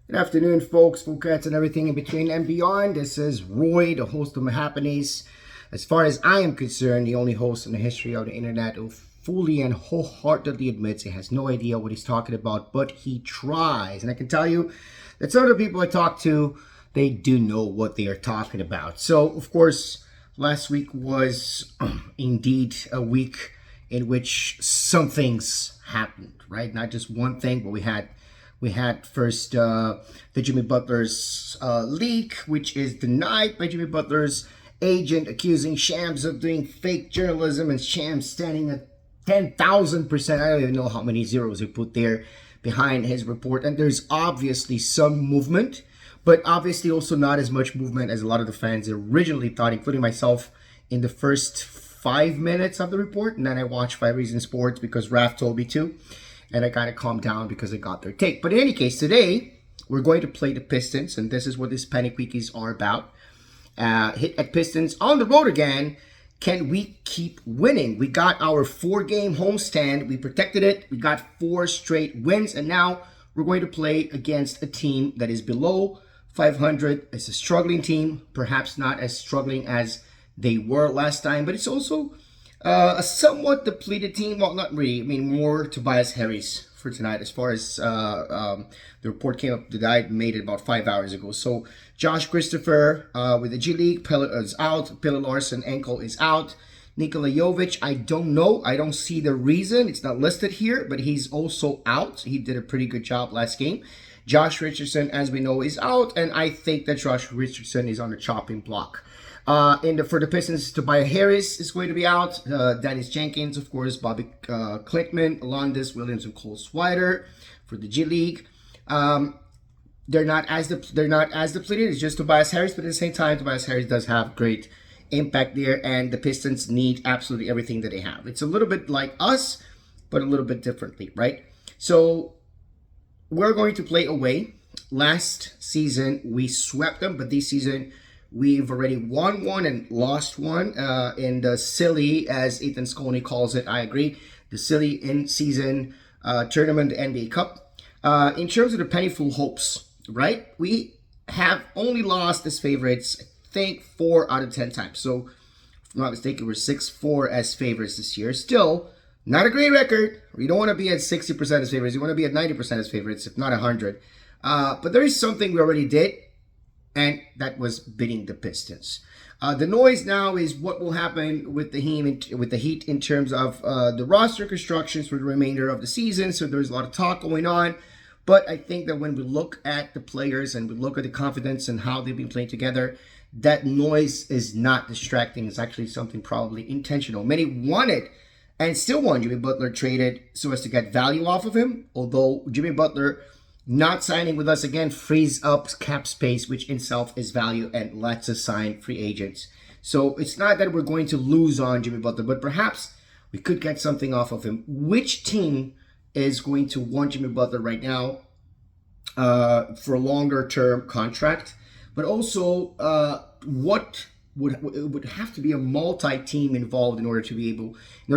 Good afternoon, folks, full cats, and everything in between and beyond. This is Roy, the host of Mahapanes. As far as I am concerned, the only host in the history of the internet who fully and wholeheartedly admits he has no idea what he's talking about, but he tries. And I can tell you that some of the people I talk to, they do know what they are talking about. So, of course, last week was indeed a week in which some things happened, right? Not just one thing, but we had first the Jimmy Butler's leak, which is denied by Jimmy Butler's agent, accusing Shams of doing fake journalism, and Shams standing at 10,000%. I don't even know how many zeros he put there behind his report. And there's obviously some movement, but obviously also not as much movement as a lot of the fans originally thought, including myself, in the first 5 minutes of the report. And then I watched 5 Reasons Sports because Raf told me to. And I kind of calmed down because I got their take. But in any case, today we're going to play the Pistons, and this is what these Panic Weekies are about. Hit at Pistons on the road again. Can we keep winning? We got our 4-game homestand. We protected it. We got 4 straight wins, and now we're going to play against a team that is below 500. It's a struggling team, perhaps not as struggling as they were last time, but it's also a somewhat depleted team. Well, not really. I mean, more Tobias Harris for tonight, as far as the report came up that I made it about 5 hours ago. So Josh Christopher with the G League is out. Pille Larson ankle is out. Nikola Jovic, I don't know. I don't see the reason. It's not listed here, but he's also out. He did a pretty good job last game. Josh Richardson, as we know, is out, and I think that Josh Richardson is on the chopping block. For the Pistons, Tobias Harris is going to be out. Dennis Jenkins, of course, Bobby Klickman, Alondis Williams, and Cole Swider for the G League. They're not as depleted. It's just Tobias Harris, but at the same time, Tobias Harris does have great impact there, and the Pistons need absolutely everything that they have. It's a little bit like us, but a little bit differently, right? So we're going to play away. Last season we swept them, but this season we've already won one and lost one in the silly, as Ethan Sconey calls it. I agree. The silly in-season tournament, the NBA Cup. In terms of the Penny-ful Hopes, right? We have only lost as favorites, I think, 4 out of 10 times. So, if I'm not mistaken, we're 6-4 as favorites this year. Still, not a great record. You don't want to be at 60% as favorites. You want to be at 90% as favorites, if not 100. But there is something we already did, and that was beating the Pistons. The noise now is what will happen with the Heat in terms of the roster constructions for the remainder of the season. So there's a lot of talk going on. But I think that when we look at the players and we look at the confidence and how they've been playing together, that noise is not distracting. It's actually something probably intentional. Many wanted and still want Jimmy Butler traded so as to get value off of him. Although Jimmy Butler not signing with us again frees up cap space, which in itself is value, and lets us sign free agents. So it's not that we're going to lose on Jimmy Butler, but perhaps we could get something off of him. Which team is going to want Jimmy Butler right now for a longer term contract? But also, what would have to be a multi-team involved in order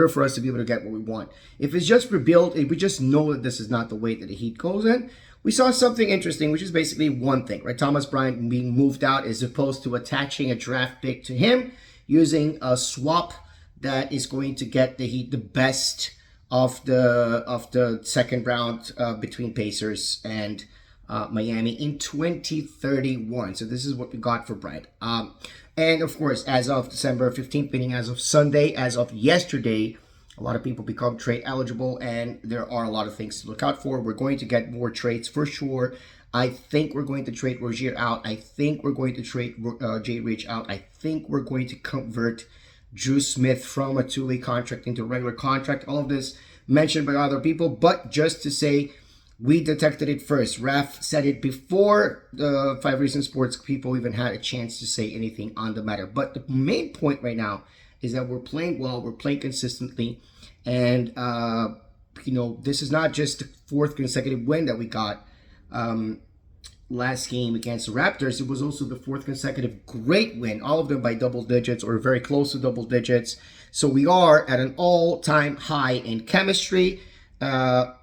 for us to be able to get what we want. If it's just rebuild, if we just know that this is not the way that the Heat goes in, we saw something interesting, which is basically one thing, right? Thomas Bryant being moved out as opposed to attaching a draft pick to him, using a swap that is going to get the Heat the best of the second round between Pacers and Miami in 2031. So this is what we got for Bryant. And of course, as of December 15th, meaning as of Sunday, as of yesterday, a lot of people become trade eligible, and there are a lot of things to look out for. We're going to get more trades for sure. I think we're going to trade Rozier out. I think we're going to trade Jay Rich out. I think we're going to convert Drew Smith from a 2-way contract into a regular contract. All of this mentioned by other people, but just to say, we detected it first. Raf said it before the 5 Reasons Sports people even had a chance to say anything on the matter. But the main point right now is that we're playing well, we're playing consistently, and this is not just the 4th consecutive win that we got last game against the Raptors. It was also the 4th consecutive great win, all of them by double digits or very close to double digits. So we are at an all-time high in chemistry,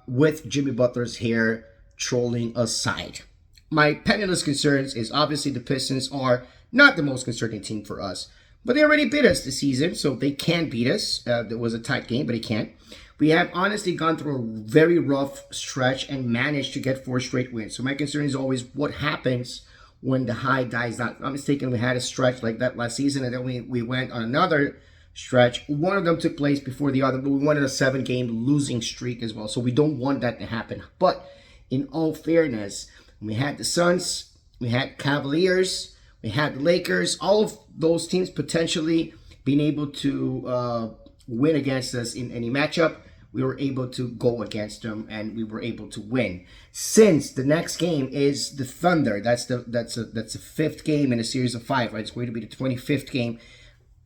with Jimmy Butler's hair trolling aside. My penniless concerns is obviously the Pistons are not the most concerning team for us. But they already beat us this season, so they can beat us. It was a tight game, but they can't. We have honestly gone through a very rough stretch and managed to get 4 straight wins. So my concern is always what happens when the high dies down. If I'm not mistaken, we had a stretch like that last season, and then we went on another stretch. One of them took place before the other, but we went on a 7-game losing streak as well. So we don't want that to happen. But in all fairness, we had the Suns, we had Cavaliers, we had the Lakers, all of those teams potentially being able to win against us in any matchup. We were able to go against them and we were able to win. Since the next game is the Thunder, that's the 5th game in a series of 5, right? It's going to be the 25th game.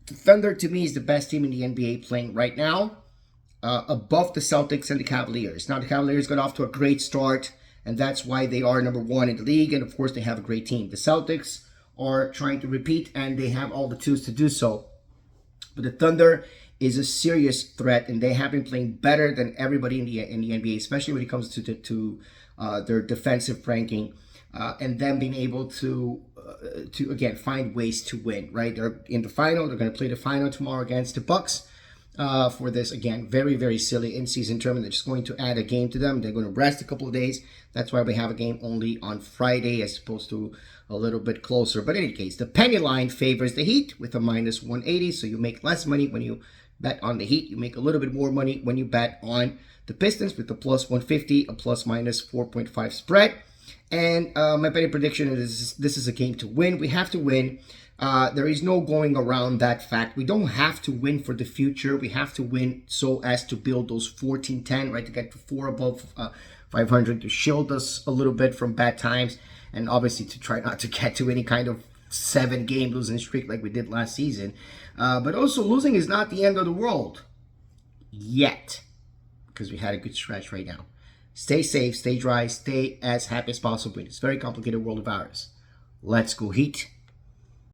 The Thunder to me is the best team in the NBA playing right now, above the Celtics and the Cavaliers. Now the Cavaliers got off to a great start, and that's why they are number 1 in the league, and of course they have a great team. The Celtics are trying to repeat, and they have all the tools to do so. But the Thunder is a serious threat, and they have been playing better than everybody in the NBA, especially when it comes to their defensive ranking, and them being able to again find ways to win. Right, they're in the final. They're going to play the final tomorrow against the Bucks. For this, again, very, very silly in-season tournament. They're just going to add a game to them. They're going to rest a couple of days. That's why we have a game only on Friday as opposed to a little bit closer. But in any case, the penny line favors the Heat with a minus 180. So you make less money when you bet on the Heat. You make a little bit more money when you bet on the Pistons with the plus 150, a plus minus 4.5 spread. And my betting prediction is this is a game to win. We have to win. There is no going around that fact. We don't have to win for the future. We have to win so as to build those 14-10, right, to get to 4 above 500, to shield us a little bit from bad times, and obviously to try not to get to any kind of 7-game losing streak like we did last season. But also, losing is not the end of the world yet, because we had a good stretch right now. Stay safe, stay dry, stay as happy as possible in this very complicated world of ours. Let's go Heat.